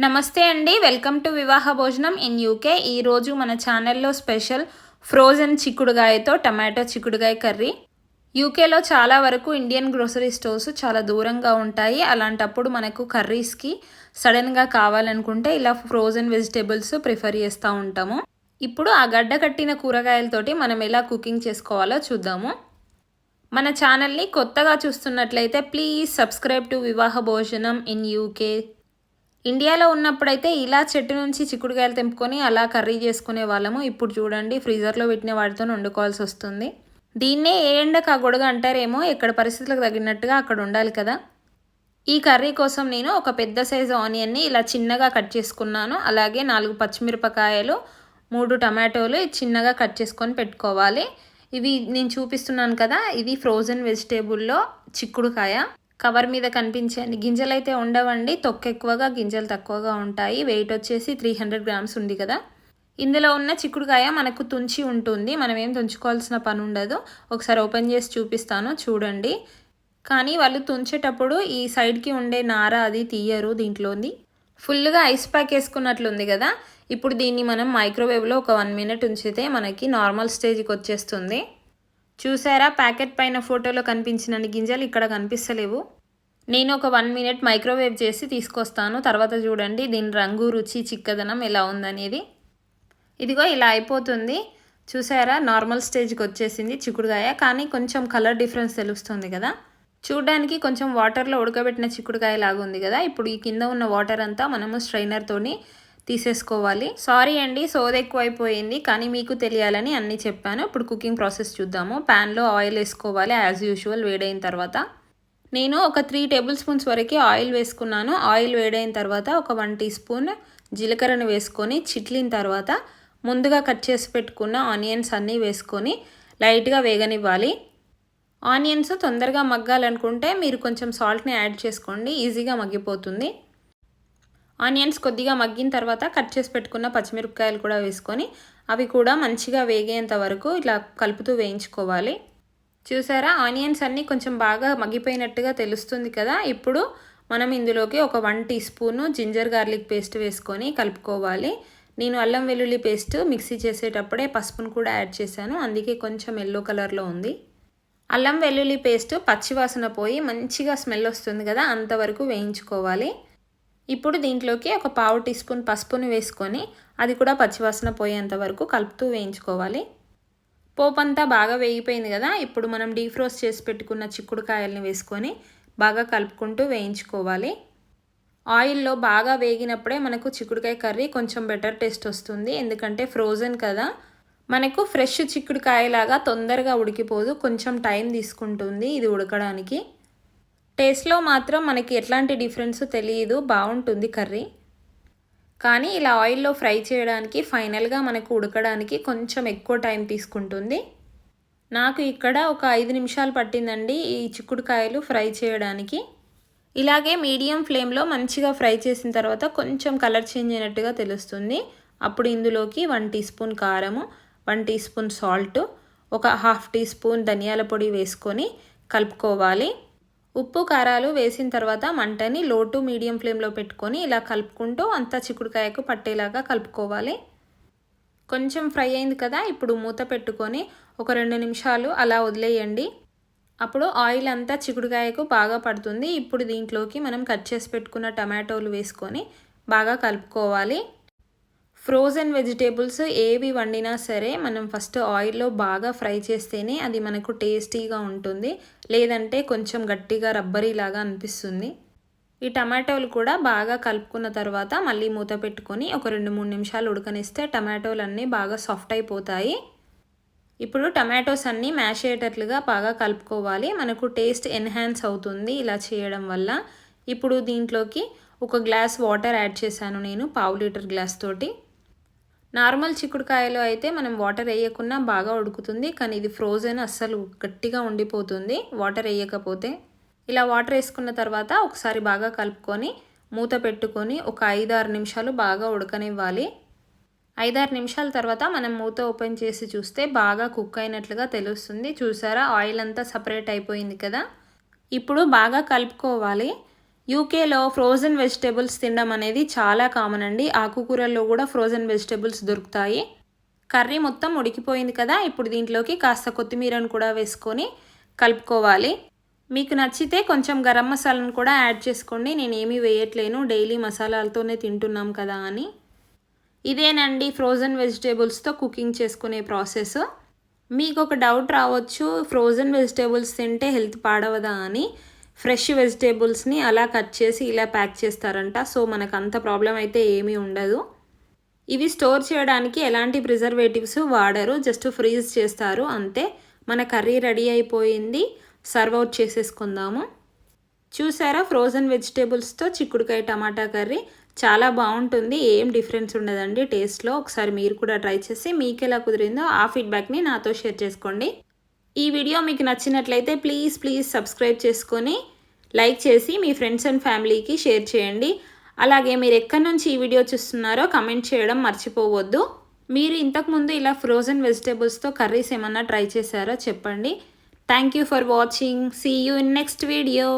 నమస్తే అండి, welcome to వివాహ భోజనం ఇన్ యూకే. ఈరోజు మన ఛానల్లో స్పెషల్ ఫ్రోజన్ చిక్కుడుగాయతో టమాటో చిక్కుడుగాయ కర్రీ. యూకేలో చాలా వరకు ఇండియన్ గ్రోసరీ స్టోర్స్ చాలా దూరంగా ఉంటాయి. అలాంటప్పుడు మనకు కర్రీస్కి సడన్గా కావాలనుకుంటే ఇలా ఫ్రోజన్ వెజిటేబుల్స్ ప్రిఫర్ చేస్తూ ఉంటాము. ఇప్పుడు ఆ గడ్డ కట్టిన కూరగాయలతోటి మనం ఎలా కుకింగ్ చేసుకోవాలో చూద్దాము. మన ఛానల్ని కొత్తగా చూస్తున్నట్లయితే ప్లీజ్ సబ్స్క్రైబ్ టు వివాహ భోజనం ఇన్ యూకే. ఇండియాలో ఉన్నప్పుడైతే ఇలా చెట్టు నుంచి చిక్కుడుకాయలు తెంపుకొని అలా కర్రీ చేసుకునే వాళ్ళము. ఇప్పుడు చూడండి, ఫ్రీజర్లో పెట్టిన వాటితో వండుకోవాల్సి వస్తుంది. దీన్నే ఏ ఎండకు ఆ గొడుగు అంటారేమో, ఎక్కడ పరిస్థితులకు తగినట్టుగా అక్కడ ఉండాలి కదా. ఈ కర్రీ కోసం నేను ఒక పెద్ద సైజు ఆనియన్ని ఇలా చిన్నగా కట్ చేసుకున్నాను. అలాగే 4 పచ్చిమిరపకాయలు, 3 టమాటోలు చిన్నగా కట్ చేసుకొని పెట్టుకోవాలి. ఇవి నేను చూపిస్తున్నాను కదా, ఇది ఫ్రోజన్ వెజిటేబుల్లో చిక్కుడుకాయ. కవర్ మీద కనిపించే గింజలు అయితే ఉండవండి, తొక్క ఎక్కువగా గింజలు తక్కువగా ఉంటాయి. వెయిట్ వచ్చేసి 300 గ్రామ్స్ ఉంది కదా. ఇందులో ఉన్న చిక్కుడుకాయ మనకు తుంచి ఉంటుంది, మనం ఏం తుంచుకోవాల్సిన పని ఉండదు. ఒకసారి ఓపెన్ చేసి చూపిస్తాను చూడండి. కానీ వాళ్ళు తుంచేటప్పుడు ఈ సైడ్కి ఉండే నార అది తీయరు. దీంట్లోని ఫుల్గా ఐస్ ప్యాక్ వేసుకున్నట్లుంది కదా. ఇప్పుడు దీన్ని మనం మైక్రోవేవ్లో ఒక 1 మినిట్ ఉంచితే మనకి నార్మల్ స్టేజ్కి వచ్చేస్తుంది. చూసారా, ప్యాకెట్ పైన ఫోటోలో కనిపించినన్ని గింజలు ఇక్కడ కనిపిస్తలేవు. నేను ఒక 1 మినిట్ మైక్రోవేవ్ చేసి తీసుకొస్తాను. తర్వాత చూడండి దీని రంగు, రుచి, చిక్కదనం ఎలా ఉందనేది. ఇదిగో ఇలా అయిపోతుంది. చూసారా, నార్మల్ స్టేజ్కి వచ్చేసింది చిక్కుడుకాయ. కానీ కొంచెం కలర్ డిఫరెన్స్ తెలుస్తుంది కదా. చూడడానికి కొంచెం వాటర్లో ఉడకబెట్టిన చిక్కుడుకాయ లాగా ఉంది కదా. ఇప్పుడు ఈ కింద ఉన్న వాటర్ అంతా మనము స్ట్రైనర్తోని తీసేసుకోవాలి. సారీ అండి, సోది ఎక్కువ అయిపోయింది, కానీ మీకు తెలియాలని అన్నీ చెప్పాను. ఇప్పుడు కుకింగ్ ప్రాసెస్ చూద్దాము. ప్యాన్లో ఆయిల్ వేసుకోవాలి యాజ్ యూజువల్. వేడైన తర్వాత నేను ఒక 3 టేబుల్ స్పూన్స్ వరకు ఆయిల్ వేసుకున్నాను. ఆయిల్ వేడైన తర్వాత ఒక 1 టీ స్పూన్ జీలకర్రను వేసుకొని చిట్లిన తర్వాత ముందుగా కట్ చేసి పెట్టుకున్న ఆనియన్స్ అన్నీ వేసుకొని లైట్గా వేగనివ్వాలి. ఆనియన్స్ తొందరగా మగ్గాలనుకుంటే మీరు కొంచెం సాల్ట్ని యాడ్ చేసుకోండి, ఈజీగా మగ్గిపోతుంది. ఆనియన్స్ కొద్దిగా మగ్గిన తర్వాత కట్ చేసి పెట్టుకున్న పచ్చిమిరపకాయలు కూడా వేసుకొని అవి కూడా మంచిగా వేగేంత వరకు ఇట్లా కలుపుతూ వేయించుకోవాలి. చూసారా, ఆనియన్స్ అన్నీ కొంచెం బాగా మగ్గిపోయినట్టుగా తెలుస్తుంది కదా. ఇప్పుడు మనం ఇందులోకి ఒక 1 teaspoon ginger garlic paste వేసుకొని కలుపుకోవాలి. నేను అల్లం వెల్లుల్లి పేస్ట్ మిక్సీ చేసేటప్పుడే పసుపును కూడా యాడ్ చేశాను, అందుకే కొంచెం ఎల్లో కలర్లో ఉంది. అల్లం వెల్లుల్లి పేస్ట్ పచ్చివాసన పోయి మంచిగా స్మెల్ వస్తుంది కదా, అంతవరకు వేయించుకోవాలి. ఇప్పుడు దీంట్లోకి ఒక 1/2 టీ స్పూన్ పసుపుని వేసుకొని అది కూడా పచ్చివాసన పోయేంత వరకు కలుపుతూ వేయించుకోవాలి. పోపు అంతా బాగా వేగిపోయింది కదా. ఇప్పుడు మనం డీఫ్రోస్ట్ చేసి పెట్టుకున్న చిక్కుడుకాయల్ని వేసుకొని బాగా కలుపుకుంటూ వేయించుకోవాలి. ఆయిల్లో బాగా వేగినప్పుడే మనకు చిక్కుడుకాయ కర్రీ కొంచెం బెటర్ టేస్ట్ వస్తుంది. ఎందుకంటే ఫ్రోజన్ కదా, మనకు ఫ్రెష్ చిక్కుడుకాయలాగా తొందరగా ఉడికిపోదు, కొంచెం టైం తీసుకుంటుంది ఇది ఉడకడానికి. టేస్ట్లో మాత్రం మనకి ఎట్లాంటి డిఫరెన్స్ తెలియదు, బాగుంటుంది కర్రీ. కానీ ఇలా ఆయిల్లో ఫ్రై చేయడానికి ఫైనల్గా మనకు ఉడకడానికి కొంచెం ఎక్కువ టైం తీసుకుంటుంది. నాకు ఇక్కడ ఒక 5 నిమిషాలు పట్టిందండి ఈ చిక్కుడుకాయలు ఫ్రై చేయడానికి. ఇలాగే మీడియం ఫ్లేమ్లో మంచిగా ఫ్రై చేసిన తర్వాత కొంచెం కలర్ చేంజ్ అయినట్టుగా తెలుస్తుంది. అప్పుడు ఇందులోకి 1 టీ స్పూన్ కారము, 1 టీ స్పూన్ సాల్ట్, ఒక 1/2 టీ స్పూన్ ధనియాల పొడి వేసుకొని కలుపుకోవాలి. ఉప్పు కారాలు వేసిన తర్వాత మంటని లో టు మీడియం ఫ్లేమ్లో పెట్టుకొని ఇలా కలుపుకుంటూ అంతా చిక్కుడుకాయకు పట్టేలాగా కలుపుకోవాలి. కొంచెం ఫ్రై అయింది కదా, ఇప్పుడు మూత పెట్టుకొని ఒక 2 నిమిషాలు అలా వదిలేయండి. అప్పుడు ఆయిల్ అంతా చిక్కుడుకాయకు బాగా పడుతుంది. ఇప్పుడు దీంట్లోకి మనం కట్ చేసి పెట్టుకున్న టమాటోలు వేసుకొని బాగా కలుపుకోవాలి. ఫ్రోజన్ వెజిటేబుల్స్ ఏవి వండినా సరే మనం ఫస్ట్ ఆయిల్లో బాగా ఫ్రై చేస్తేనే అది మనకు టేస్టీగా ఉంటుంది, లేదంటే కొంచెం గట్టిగా రబ్బరీలాగా అనిపిస్తుంది. ఈ టమాటోలు కూడా బాగా కలుపుకున్న తర్వాత మళ్ళీ మూత పెట్టుకొని ఒక 2-3 నిమిషాలు ఉడకనిస్తే టమాటోలు అన్నీ బాగా సాఫ్ట్ అయిపోతాయి. ఇప్పుడు టమాటోస్ అన్నీ మ్యాష్ అయ్యేటట్లుగా బాగా కలుపుకోవాలి, మనకు టేస్ట్ ఎన్హాన్స్ అవుతుంది ఇలా చేయడం వల్ల. ఇప్పుడు దీంట్లోకి ఒక గ్లాస్ వాటర్ యాడ్ చేశాను నేను, 1/2 లీటర్ గ్లాస్ తోటి. నార్మల్ చిక్కుడుకాయలో అయితే మనం వాటర్ వేయకుండా బాగా ఉడుకుతుంది, కానీ ఇది ఫ్రోజన్ అస్సలు గట్టిగా ఉండిపోతుంది వాటర్ వేయకపోతే. ఇలా వాటర్ వేసుకున్న తర్వాత ఒకసారి బాగా కలుపుకొని మూత పెట్టుకొని ఒక 5-6 నిమిషాలు బాగా ఉడకనివ్వాలి. 5-6 నిమిషాల తర్వాత మనం మూత ఓపెన్ చేసి చూస్తే బాగా కుక్ అయినట్లుగా తెలుస్తుంది. చూసారా, ఆయిల్ అంతా సపరేట్ అయిపోయింది కదా. ఇప్పుడు బాగా కలుపుకోవాలి. యూకేలో ఫ్రోజన్ వెజిటేబుల్స్ తినడం అనేది చాలా కామన్ అండి. ఆకుకూరల్లో కూడా ఫ్రోజన్ వెజిటేబుల్స్ దొరుకుతాయి. కర్రీ మొత్తం ఉడికిపోయింది కదా, ఇప్పుడు దీంట్లోకి కాస్త కొత్తిమీరను కూడా వేసుకొని కలుపుకోవాలి. మీకు నచ్చితే కొంచెం గరం మసాలాను కూడా యాడ్ చేసుకోండి. నేనేమీ వేయట్లేను, డైలీ మసాలాలతోనే తింటున్నాం కదా అని. ఇదేనండి ఫ్రోజన్ వెజిటేబుల్స్తో కుకింగ్ చేసుకునే ప్రాసెస్. మీకు ఒక డౌట్ రావచ్చు, ఫ్రోజన్ వెజిటేబుల్స్ తింటే హెల్త్ పాడవదా అని. ఫ్రెష్ వెజిటేబుల్స్ని అలా కట్ చేసి ఇలా ప్యాక్ చేస్తారంట. సో మనకు అంత ప్రాబ్లం అయితే ఏమీ ఉండదు. ఇవి స్టోర్ చేయడానికి ఎలాంటి ప్రిజర్వేటివ్స్ వాడరు, జస్ట్ ఫ్రీజ్ చేస్తారు అంతే. మన కర్రీ రెడీ అయిపోయింది, సర్వ్ అవుట్ చేసేసుకుందాము. చూసారా, ఫ్రోజన్ వెజిటేబుల్స్తో చిక్కుడుకాయ టమాటా కర్రీ చాలా బాగుంటుంది, ఏం డిఫరెన్స్ ఉండదండి టేస్ట్లో. ఒకసారి మీరు కూడా ట్రై చేసి మీకు ఎలా కుదిరిందో ఆ ఫీడ్బ్యాక్ని నాతో షేర్ చేసుకోండి. ఈ వీడియో మీకు నచ్చినట్లయితే ప్లీజ్ సబ్స్క్రైబ్ చేసుకొని లైక్ చేసి మీ ఫ్రెండ్స్ అండ్ ఫ్యామిలీకి షేర్ చేయండి. అలాగే మీరు ఎక్కడి నుంచి ఈ వీడియో చూస్తున్నారో కమెంట్ చేయడం మర్చిపోవద్దు. మీరు ఇంతకుముందు ఇలా ఫ్రోజన్ వెజిటేబుల్స్తో కర్రీస్ ఏమన్నా ట్రై చేశారో చెప్పండి. Thank you for watching. See you in next video.